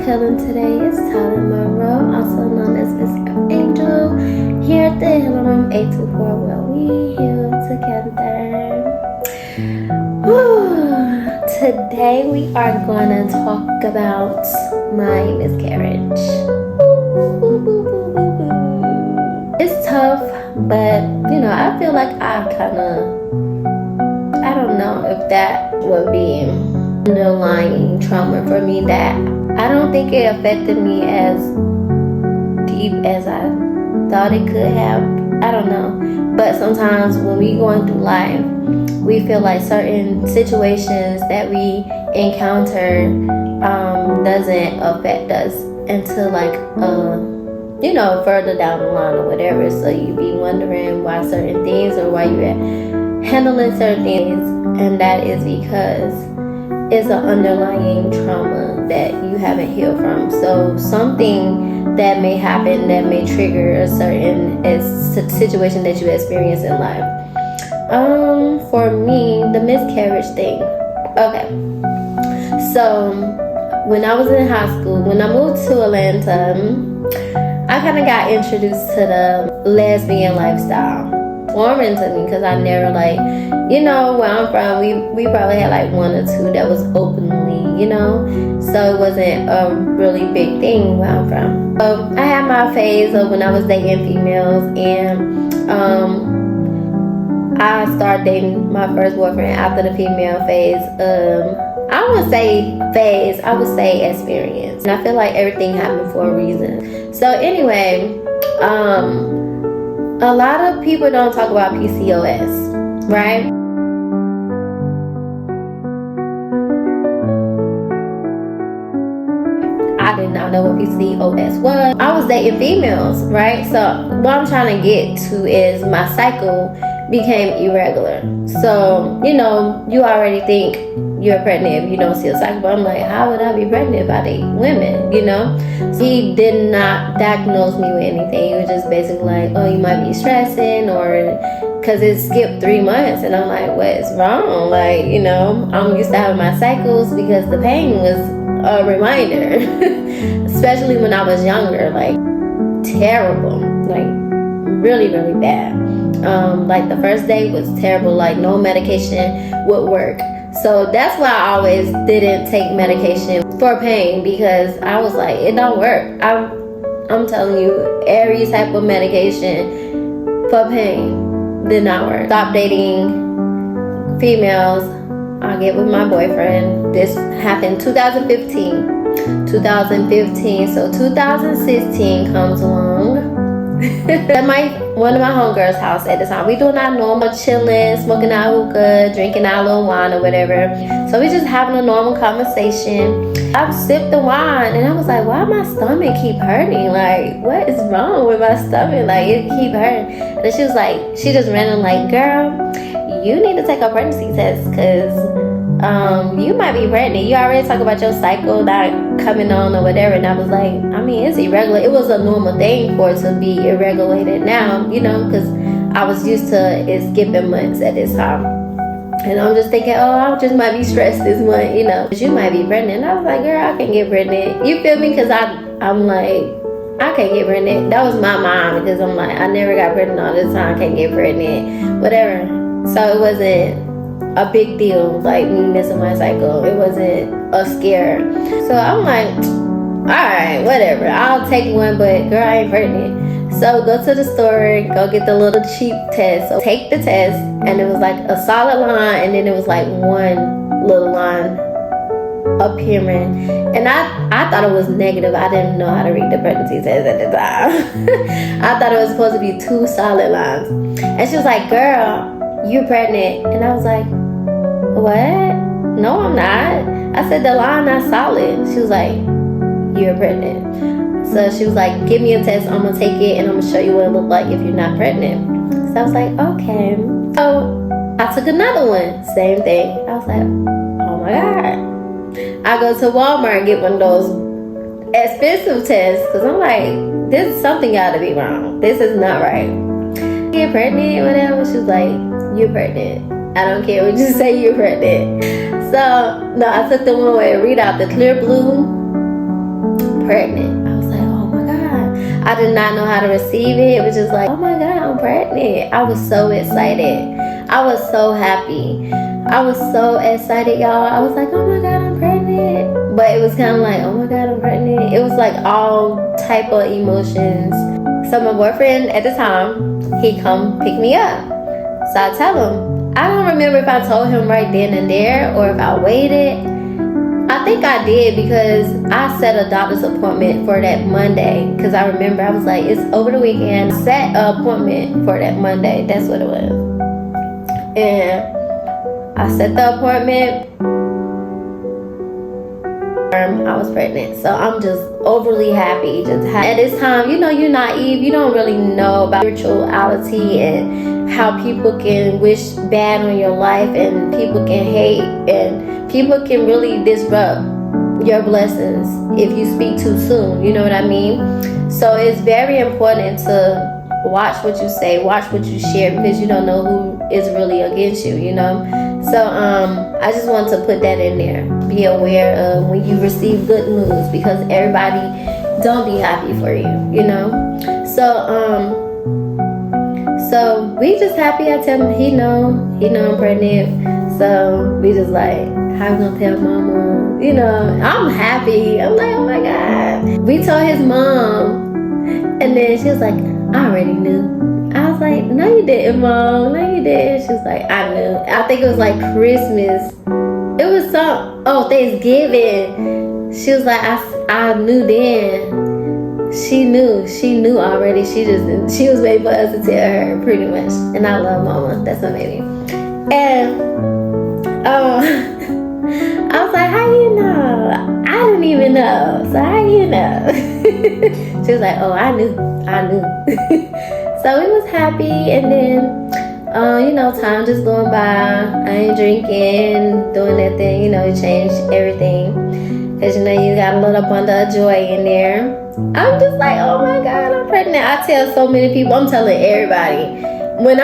healing today. It's Tyler Monroe, also known as Miss Angel, here at the Healing Room 824, where we heal together. Today we are going to talk about my miscarriage. It's tough, but I feel like I don't know if that would be underlying trauma for me, that I don't think it affected me as deep as I thought it could have. I don't know. But sometimes when we going through life, we feel like certain situations that we encounter doesn't affect us until further down the line or whatever. So you be wondering why certain things or why you're handling certain things, and that is because it's an underlying trauma that you haven't healed from. So something that may happen that may trigger a certain situation that you experience in life. For me, the miscarriage thing. Okay. So when I was in high school, when I moved to Atlanta, I kind of got introduced to the lesbian lifestyle. Foreign to me, because I never where I'm from, we probably had one or two that was openly, so it wasn't a really big thing where I'm from. So I had my phase of when I was dating females, and I started dating my first boyfriend after the female phase. I wouldn't say phase, I would say experience. And I feel like everything happened for a reason. So anyway, a lot of people don't talk about PCOS, right? I did not know what PCOS was. I was dating females, right? So what I'm trying to get to is my cycle became irregular. So, you already think you're pregnant if you don't see a cycle. But I'm like, how would I be pregnant if I date women, So he did not diagnose me with anything. He was just basically like, oh, you might be stressing, or because it skipped 3 months. And I'm like, what's wrong? I'm used to having my cycles because the pain was a reminder. Especially when I was younger, terrible, really, really bad. The first day was terrible, no medication would work. So that's why I always didn't take medication for pain, because I was like, it don't work. I'm telling you, every type of medication for pain did not work. Stopped dating females. I get with my boyfriend. This happened 2015. So 2016 comes along. At one of my homegirls' house at the time. We doing our normal chilling, smoking our hookah, drinking our little wine or whatever. So we just having a normal conversation. I sipped the wine and I was like, why my stomach keep hurting? What is wrong with my stomach? It keep hurting. And she was like, she just ran in girl, you need to take a pregnancy test, because you might be pregnant. You already talk about your cycle not coming on or whatever. And I was like, it's irregular. It was a normal thing for it to be irregulated now, because I was used to it skipping months at this time. And I'm just thinking, I just might be stressed this month, because you might be pregnant. And I was like, girl, I can't get pregnant. You feel me? Because I'm like, I can't get pregnant. That was my mind, because I'm like, I never got pregnant all this time. I can't get pregnant, whatever. So it wasn't a big deal, me missing my cycle. It wasn't a scare. So I'm like, alright, whatever, I'll take one, but girl, I ain't pregnant. So go to the store, go get the little cheap test. So take the test, and it was a solid line, and then it was one little line appearing. And I thought it was negative. I didn't know how to read the pregnancy test at the time. I thought it was supposed to be 2 solid lines. And she was like, girl, you're pregnant. And I was like, what? No, I'm not. I said, the line not solid. She was like, you're pregnant. So she was like, give me a test. I'm gonna take it and I'm gonna show you what it look like if you're not pregnant. So I was like, okay. So I took another one, same thing. I was like, oh my God. I go to Walmart and get one of those expensive tests, because I'm like, this something gotta be wrong. This is not right. Get pregnant, whatever. She was like, you're pregnant. I don't care what you say, you're pregnant. So no, I took the one where it read out the clear blue pregnant. I was like, oh my God. I did not know how to receive it. It was just like, oh my God, I'm pregnant. I was so excited. I was so happy. I was so excited, y'all. I was like, oh my God, I'm pregnant. But it was kind of like, oh my God, I'm pregnant. It was like all type of emotions. So my boyfriend at the time, he come pick me up. So I tell him, I don't remember if I told him right then and there or if I waited. I think I did because I set a doctor's appointment for that Monday. Because I remember I was like, it's over the weekend. I set an appointment for that Monday. That's what it was. And I set the appointment. I was pregnant. So I'm just overly happy. At this time, you know, you're naive. You don't really know about spirituality and how people can wish bad on your life and people can hate and people can really disrupt your blessings if you speak too soon. You know what I mean? So it's very important to watch what you say, watch what you share, because you don't know who is really against you, you know? So I just want to put that in there. Be aware of when you receive good news, because everybody don't be happy for you, you know? So we just happy. I tell him he know I'm pregnant. So we just like, how we gonna tell mama? You know, I'm happy. I'm like, oh my God. We told his mom, and then she was like, I already knew. I was like, no you didn't, Mom. No you didn't. She was like, I knew. I think it was like Christmas. It was Thanksgiving. She was like, I knew then. She knew already. She was waiting for us to tell her, pretty much. And I love Mama. That's my baby. And I was like, how you know? I didn't even know. So how you know? She was like, oh, I knew. So we was happy, and then you know, time just going by. I ain't drinking, doing that thing, you know, it changed everything. Cause you know, you got a little bundle of joy in there. I'm just like, oh my God, I'm pregnant. I tell so many people, I'm telling everybody. When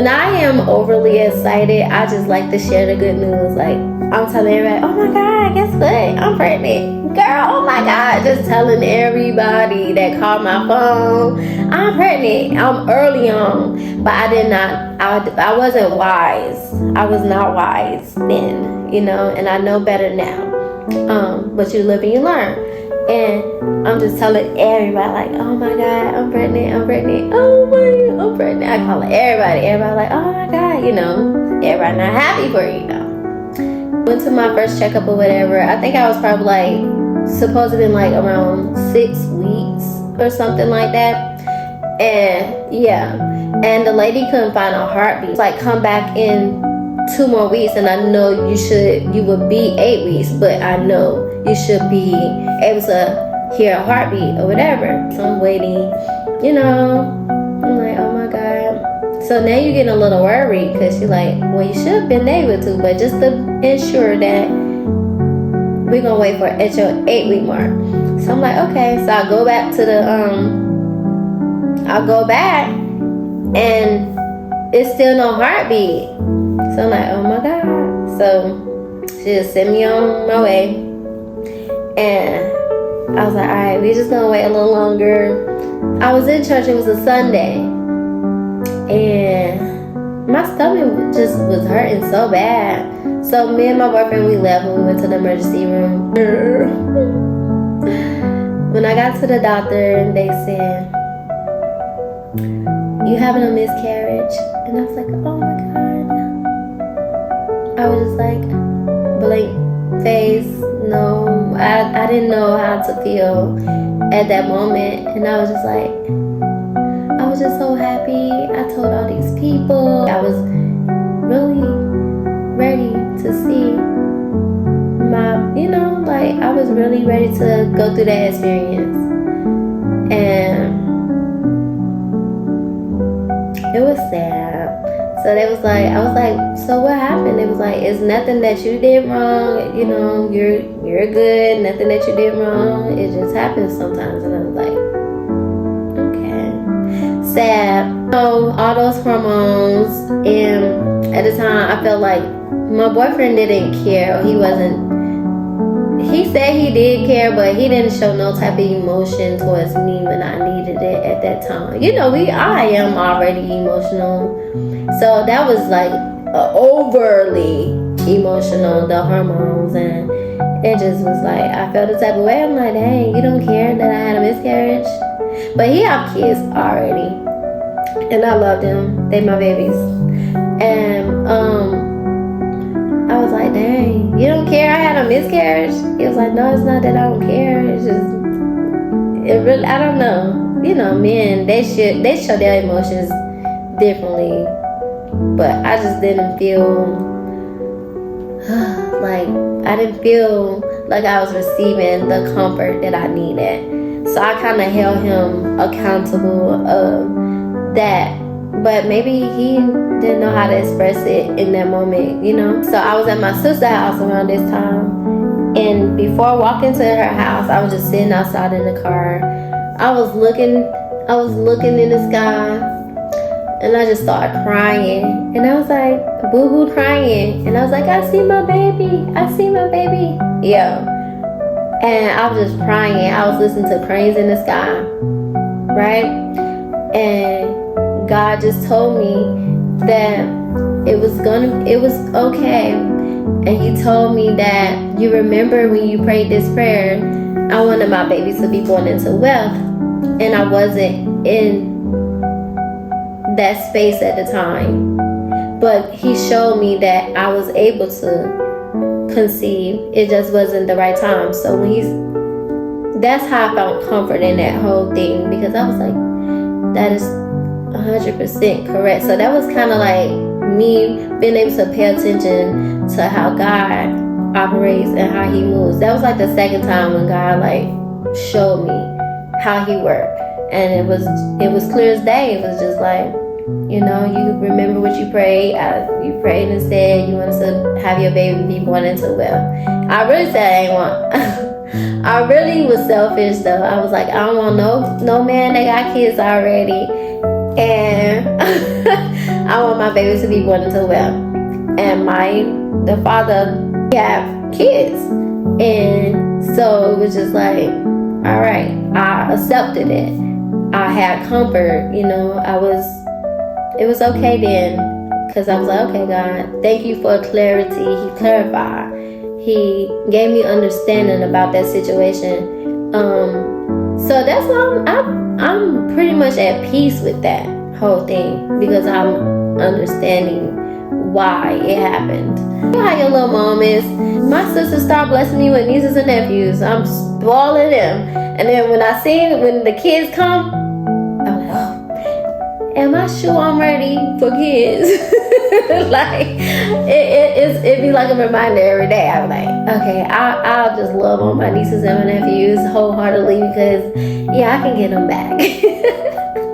I am overly excited, I just like to share the good news. Like, I'm telling everybody, oh my God, guess what? I'm pregnant. Girl, oh my God. Just telling everybody that called my phone, I'm pregnant. I'm early on. But I wasn't wise. I was not wise then, you know, and I know better now. But you live and you learn. And I'm just telling everybody, like, oh my God, I'm pregnant. Oh my, I'm pregnant. I call it everybody. Everybody like, oh my God, you know, everybody not happy for you, though. Went to my first checkup or whatever. I think I was probably like, supposed to be like around 6 weeks or something like that. And yeah, and the lady couldn't find a heartbeat. It's like, come back in 2 more weeks, and I know you would be 8 weeks, but I know you should be able to hear a heartbeat or whatever. So I'm waiting, you know. I'm like, oh my God. So now you're getting a little worried, because you're like, well, you should have been able to, but just to ensure that we're gonna wait for at your 8-week mark. So I'm like, okay. So I go back to and it's still no heartbeat. So I'm like, oh my God. So she just sent me on my way. And I was like, all right, we just gonna wait a little longer. I was in church, it was a Sunday. And my stomach just was hurting so bad. So me and my boyfriend, we left and we went to the emergency room. When I got to the doctor, they said, you having a miscarriage? And I was like, oh my God. I was just like, blank face. No, I didn't know how to feel at that moment. And I was just so happy. I told all these people. I was really ready to see my, you know, like, I was really ready to go through that experience. And it was sad. So they was like, I was like, so what happened? It was like, it's nothing that you did wrong. You know, you're good. Nothing that you did wrong. It just happens sometimes. And I was like, okay. Sad. So all those hormones. And at the time, I felt like my boyfriend didn't care. He he said he did care, but he didn't show no type of emotion towards me when I needed it at that time. You know, I am already emotional, so that was like overly emotional, the hormones, and it just was like I felt the type of way. I'm like, dang, you don't care that I had a miscarriage? But he have kids already, and I love them. They my babies, and I was like, dang, you don't care I had a miscarriage? He was like, no, it's not that I don't care. It's just, it really, I don't know. You know, men, they show their emotions differently. But I just didn't feel I didn't feel like I was receiving the comfort that I needed. So I kind of held him accountable of that. But maybe he didn't know how to express it in that moment, you know? So I was at my sister's house around this time. And before walking to her house, I was just sitting outside in the car. I was looking in the sky, and I just started crying. And I was like, boo-hoo crying. And I was like, I see my baby. I see my baby. Yeah. And I was just crying. I was listening to cranes in the sky, right? And God just told me that it was okay. And he told me that you remember when you prayed this prayer, I wanted my babies to be born into wealth. And I wasn't in that space at the time. But he showed me that I was able to conceive. It just wasn't the right time. So that's how I found comfort in that whole thing, because I was like, that is 100% correct. So that was kind of like me being able to pay attention to how God operates and how he moves. That was like the second time when God like showed me how he worked, and it was clear as day. It was just like, you know, you remember what you prayed. You prayed and said you wanted to have your baby be born into wealth. I really said I ain't want. I really was selfish though. I was like, I don't want no man that got kids already. And I want my babies to be born into wealth. And the father, he have kids. And so it was just like, all right, I accepted it. I had comfort, you know. It was okay then, because I was like, okay, God, thank you for clarity. He clarified. He gave me understanding about that situation. So that's why I'm pretty much at peace with that whole thing, because I'm understanding why it happened. You know how your little moments. My sister started blessing me with nieces and nephews. I'm spoiling them, and then when the kids come, I'm like, oh, am I sure I'm ready for kids? Like it be like a reminder every day. I'm like, okay, I'll just love on my nieces and my nephews wholeheartedly, because yeah, I can get them back.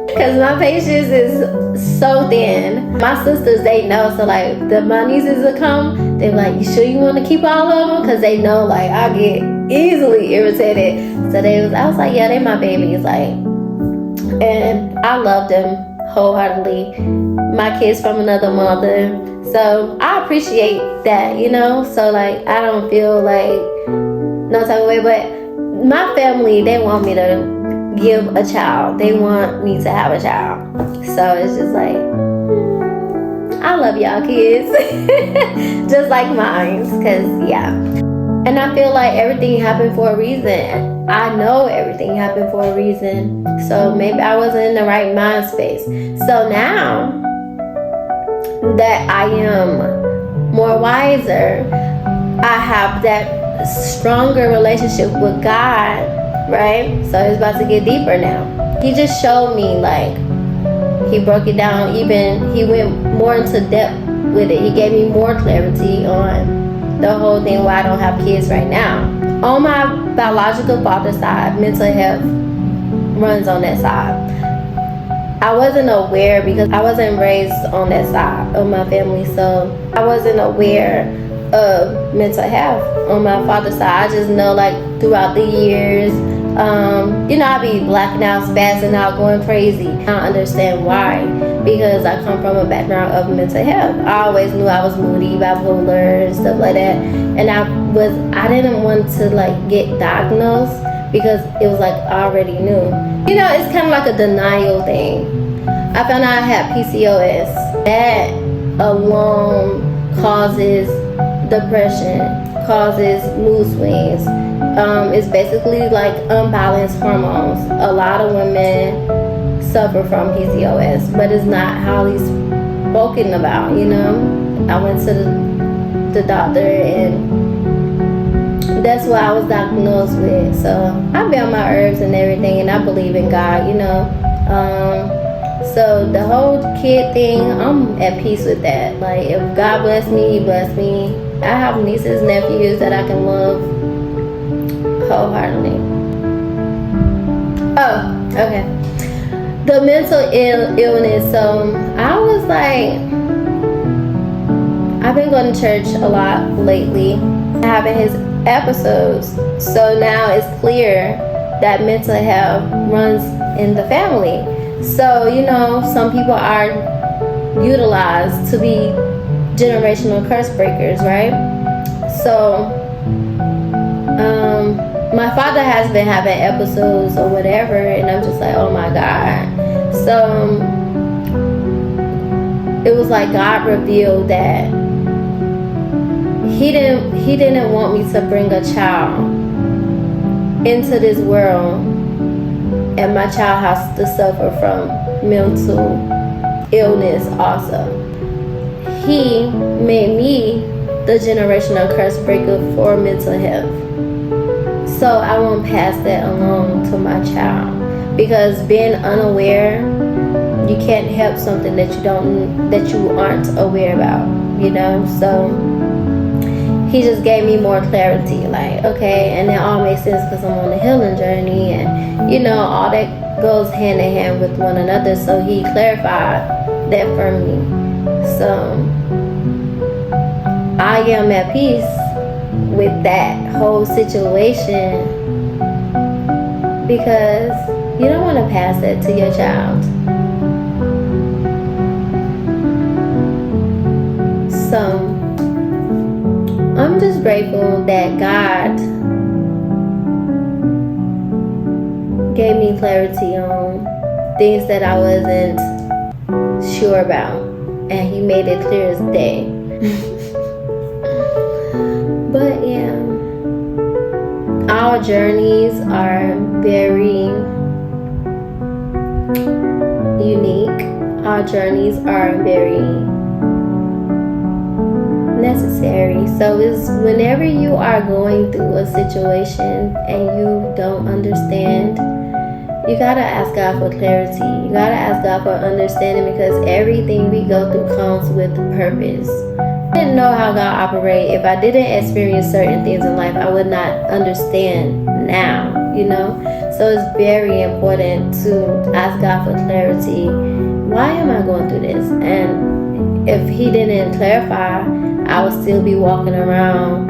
Because my patience is so thin. My sisters, they know. So like my nieces will come, they're like, you sure you want to keep all of them? Because they know like I get easily irritated. So I was like, yeah, they my babies. Like, and I love them wholeheartedly. My kids from another mother. So I appreciate that, you know. So like I don't feel like no type of way. But my family, they want me to give a child. They want me to have a child. So it's just like, I love y'all kids. Just like mine. Because yeah. And I feel like everything happened for a reason. I know everything happened for a reason. So maybe I wasn't in the right mind space. So now that I am more wiser, I have that stronger relationship with God, right? So it's about to get deeper now. He just showed me, like, he broke it down. Even he went more into depth with it. He gave me more clarity on the whole thing why I don't have kids right now. On my biological father's side, mental health runs on that side. I wasn't aware because I wasn't raised on that side of my family, so I wasn't aware of mental health on my father's side. I just know, like, throughout the years, I be blacking out, spazzing out, going crazy. I don't understand why, because I come from a background of mental health. I always knew I was moody, bipolar, and stuff like that, and I didn't want to like get diagnosed because it was like I already knew. It's kind of like a denial thing. I found out I had PCOS. That alone causes depression, causes mood swings. It's basically like unbalanced hormones. A lot of women suffer from PCOS, but it's not highly spoken about. I went to the doctor, and that's what I was diagnosed with. So I've been on my herbs and everything, and I believe in God. So the whole kid thing, I'm at peace with that. Like, if God bless me, He bless me. I have nieces, nephews that I can love wholeheartedly. Oh, okay. The mental illness. So I was like, I've been going to church a lot lately, having his episodes. So now it's clear that mental health runs in the family. So, some people are utilized to be generational curse breakers, right? So, my father has been having episodes or whatever, and I'm just like, oh my God. So, it was like God revealed that He didn't want me to bring a child into this world, and my child has to suffer from mental illness also. He made me the generational curse breaker for mental health. So I won't pass that along to my child, because being unaware, you can't help something that you aren't aware about, So He just gave me more clarity, like, okay, and it all makes sense because I'm on a healing journey, and all that goes hand in hand with one another. So He clarified that for me. So I am at peace with that whole situation, because you don't want to pass that to your child. So I'm just grateful that God gave me clarity on things that I wasn't sure about, and He made it clear as day. But yeah, our journeys are very unique. Our journeys are very necessary. So it's whenever you are going through a situation and you don't understand, you gotta ask God for clarity. You gotta ask God for understanding, because everything we go through comes with purpose. I didn't know how God operates. If I didn't experience certain things in life, I would not understand now, So it's very important to ask God for clarity. Why am I going through this? And if He didn't clarify, I would still be walking around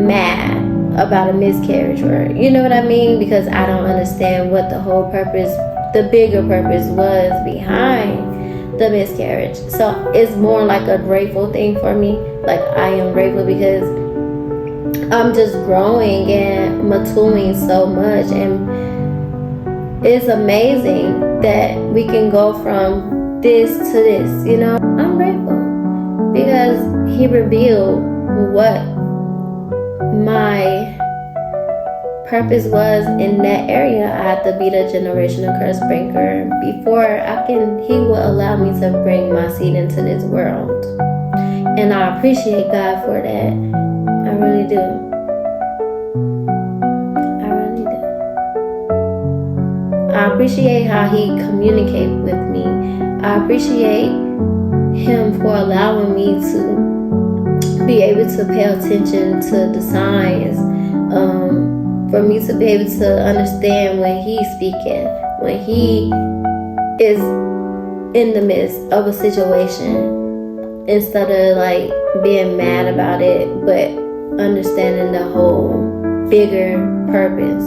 mad about a miscarriage, or you know what I mean? Because I don't understand what the whole purpose, the bigger purpose was behind the miscarriage. So it's more like a grateful thing for me. Like, I am grateful because I'm just growing and maturing so much, and it's amazing that we can go from this to this, I'm grateful because He revealed what my purpose was in that area. I had to be the generational curse breaker before He will allow me to bring my seed into this world. And I appreciate God for that. I really do. I appreciate how He communicates with me. I appreciate Him for allowing me to be able to pay attention to the signs, for me to be able to understand when He's speaking, when He is in the midst of a situation, instead of like being mad about it, but understanding the whole bigger purpose.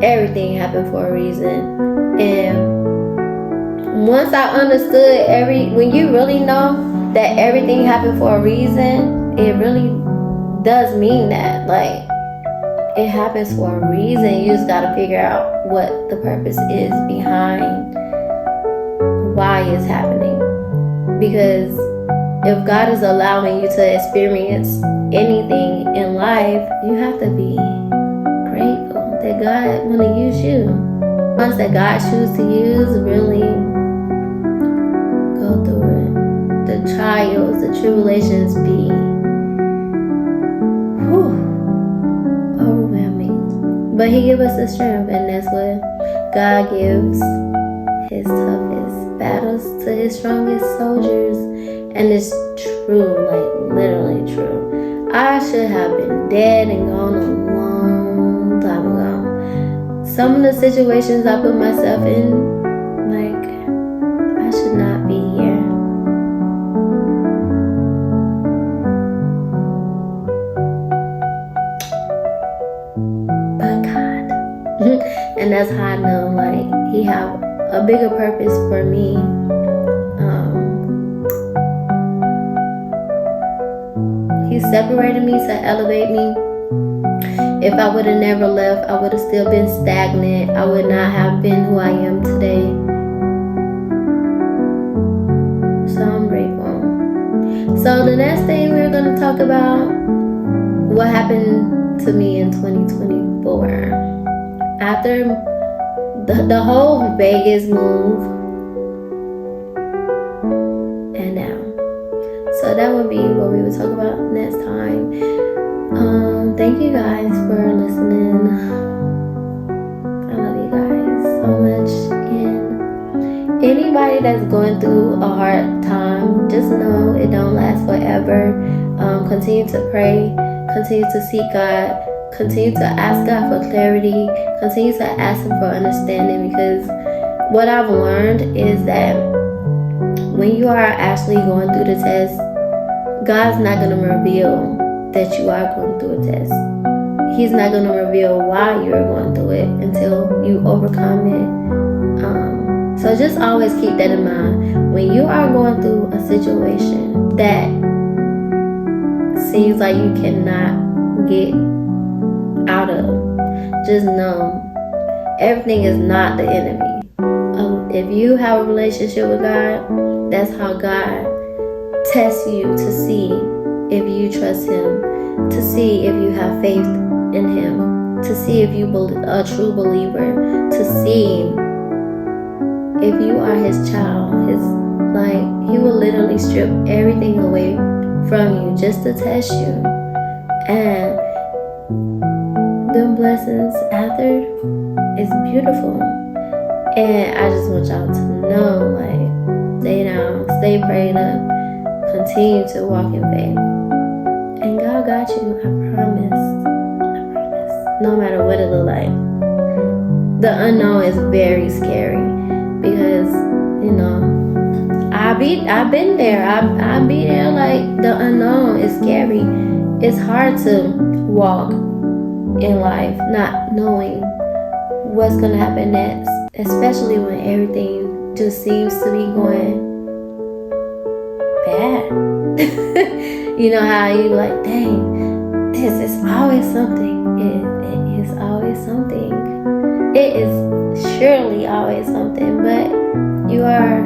everything happened for a reason. And once I understood when you really know that everything happened for a reason, it really does mean that. Like, it happens for a reason. You just gotta figure out what the purpose is behind why it's happening. Because if God is allowing you to experience anything in life, you have to be grateful that God want to use you. Ones that God chooses to use, really go through it. The trials, the tribulations be overwhelming. But He gives us the strength, and that's what God gives His toughest battles to His strongest soldiers. And it's true, like literally true. I should have been dead and gone a long time ago. Some of the situations I put myself in, like, I should not be here. But God. And that's how I know, like, He have a bigger purpose for me. He separated me to elevate me. If I would have never left, I would have still been stagnant. I would not have been who I am today. So I'm grateful. So the next thing we're going to talk about, what happened to me in 2024. After the whole Vegas move and now. So that would be what we would talk about next time. Thank you guys for listening. I love you guys so much. And anybody that's going through a hard time, just know it don't last forever. Continue to pray. Continue to seek God. Continue to ask God for clarity. Continue to ask Him for understanding, because what I've learned is that when you are actually going through the test, God's not going to reveal that you are going through a test. He's not going to reveal why you're going through it until you overcome it. So just always keep that in mind. When you are going through a situation that seems like you cannot get out of, just know everything is not the enemy. If you have a relationship with God, that's how God tests you to see if you trust Him, to see if you have faith in Him, to see if you a true believer, to see if you are His child. He will literally strip everything away from you just to test you. And the blessings after is beautiful. And I just want y'all to know, like, stay down, stay prayed up, continue to walk in faith. And God got you, I promise. No matter what it look like. The unknown is very scary because, I've been there. I be there. Like, the unknown is scary. It's hard to walk in life not knowing what's gonna happen next, especially when everything just seems to be going bad. You know how you like, dang, this is always something. It is always something. It is surely always something, but you are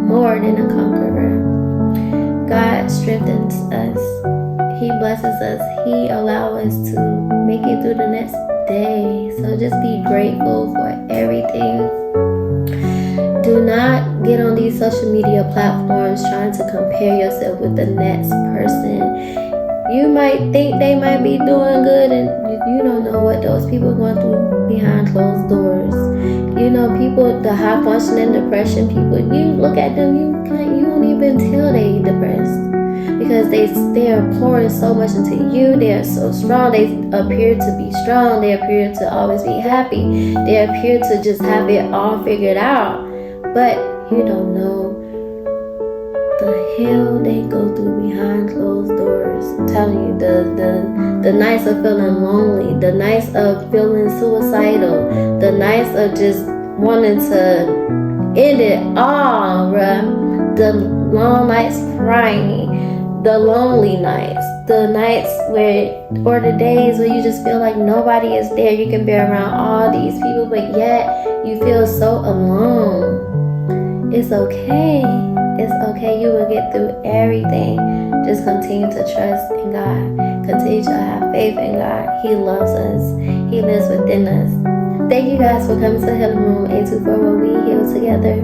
more than a conqueror. God strengthens us. He blesses us. He allows us to make it through the next day. So just be grateful for everything. Do not get on these social media platforms trying to compare yourself with the next person. You might think they might be doing good, and you don't know what those people are going through behind closed doors. People, the high functioning depression people, you look at them, you don't even tell they depressed. Because they are pouring so much into you. They are so strong. They appear to be strong. They appear to always be happy. They appear to just have it all figured out. But you don't know the hell they go through behind closed doors. I'm telling you, the nights of feeling lonely, the nights of feeling suicidal, the nights of just wanting to end it all, bruh. The long nights crying, the lonely nights, the nights or the days where you just feel like nobody is there. You can be around all these people, but yet you feel so alone. It's okay. It's okay. You will get through everything. Just continue to trust in God. Continue to have faith in God. He loves us. He lives within us. Thank you guys for coming to Healing Room 824, where we heal together.